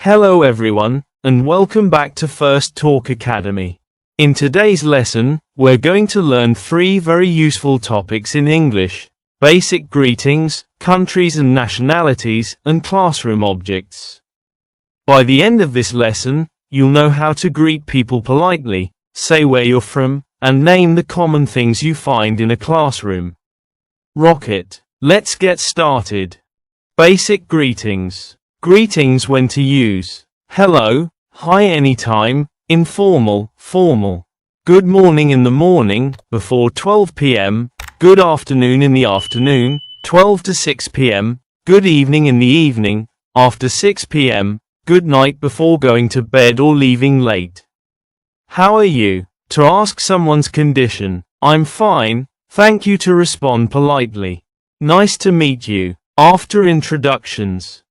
Hello everyone, and welcome back to First Talk Academy. In today's lesson, we're going to learn 3 very useful topics in English: basic greetings, countries and nationalities, and classroom objects. By the end of this lesson, you'll know how to greet people politely, say where you're from, and name the common things you find in a classroom. Rocket. Let's get started. Basic greetings. Greetings when to use: hello, hi anytime, informal, formal. Good morning in the morning, before 12 p.m., good afternoon in the afternoon, 12 to 6 p.m., good evening in the evening, after 6 p.m., good night before going to bed or leaving late. How are you? To ask someone's condition: I'm fine, thank you. To respond politely: nice to meet you, after introductions.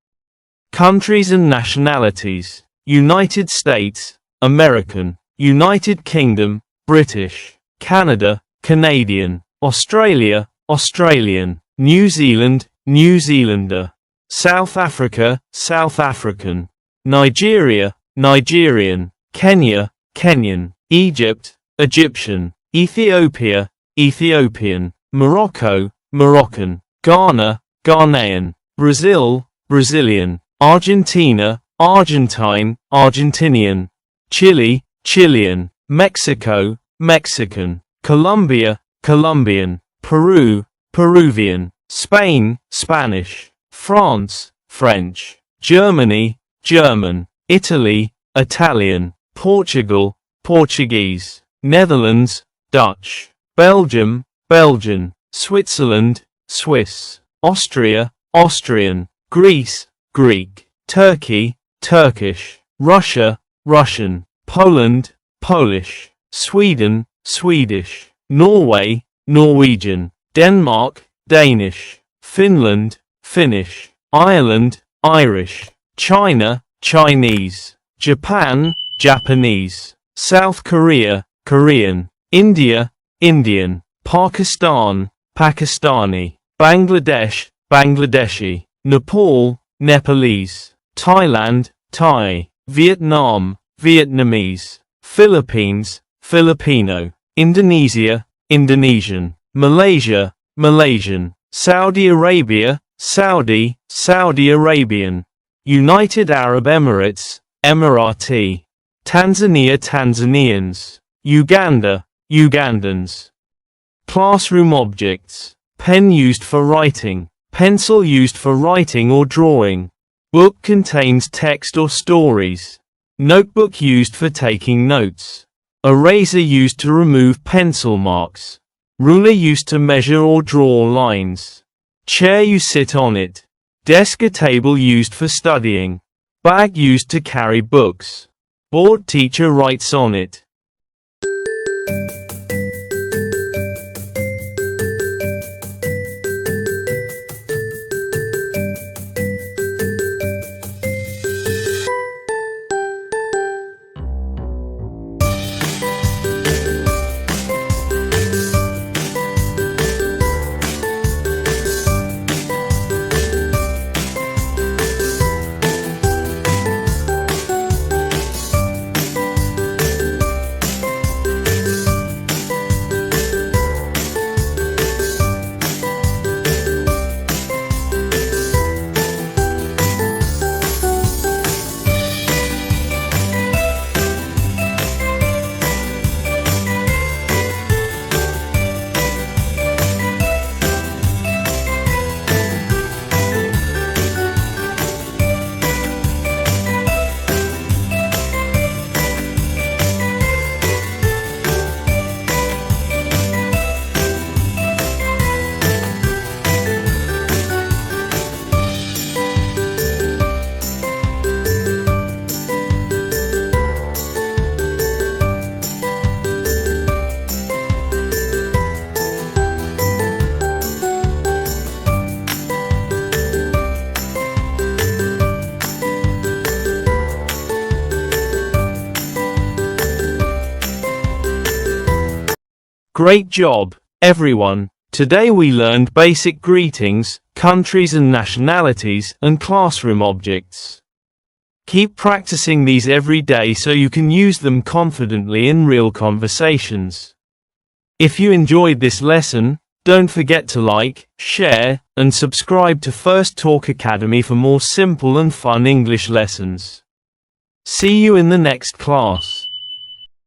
Countries and nationalities: United States, American; United Kingdom, British; Canada, Canadian; Australia, Australian; New Zealand, New Zealander; South Africa, South African; Nigeria, Nigerian; Kenya, Kenyan; Egypt, Egyptian; Ethiopia, Ethiopian; Morocco, Moroccan; Ghana, Ghanaian; Brazil, Brazilian; Argentina, Argentine, Argentinian; Chile, Chilean; Mexico, Mexican; Colombia, Colombian; Peru, Peruvian; Spain, Spanish; France, French; Germany, German; Italy, Italian; Portugal, Portuguese; Netherlands, Dutch; Belgium, Belgian; Switzerland, Swiss; Austria, Austrian; Greece, Greek; Turkey, Turkish; Russia, Russian; Poland, Polish; Sweden, Swedish; Norway, Norwegian; Denmark, Danish; Finland, Finnish; Ireland, Irish; China, Chinese; Japan, Japanese; South Korea, Korean; India, Indian; Pakistan, Pakistani; Bangladesh, Bangladeshi; Nepal, Nepalese; Thailand, Thai; Vietnam, Vietnamese; Philippines, Filipino; Indonesia, Indonesian; Malaysia, Malaysian; Saudi Arabia, Saudi, Saudi Arabian; United Arab Emirates, Emirati; Tanzania, Tanzanians; Uganda, Ugandans. Classroom objects: pen used for writing; pencil used for writing or drawing; book contains text or stories; notebook used for taking notes; eraser used to remove pencil marks; ruler used to measure or draw lines; chair you sit on it; desk or table used for studying; bag used to carry books; board teacher writes on it. Great job, everyone! Today we learned basic greetings, countries and nationalities, and classroom objects. Keep practicing these every day so you can use them confidently in real conversations. If you enjoyed this lesson, don't forget to like, share, and subscribe to First Talk Academy for more simple and fun English lessons. See you in the next class.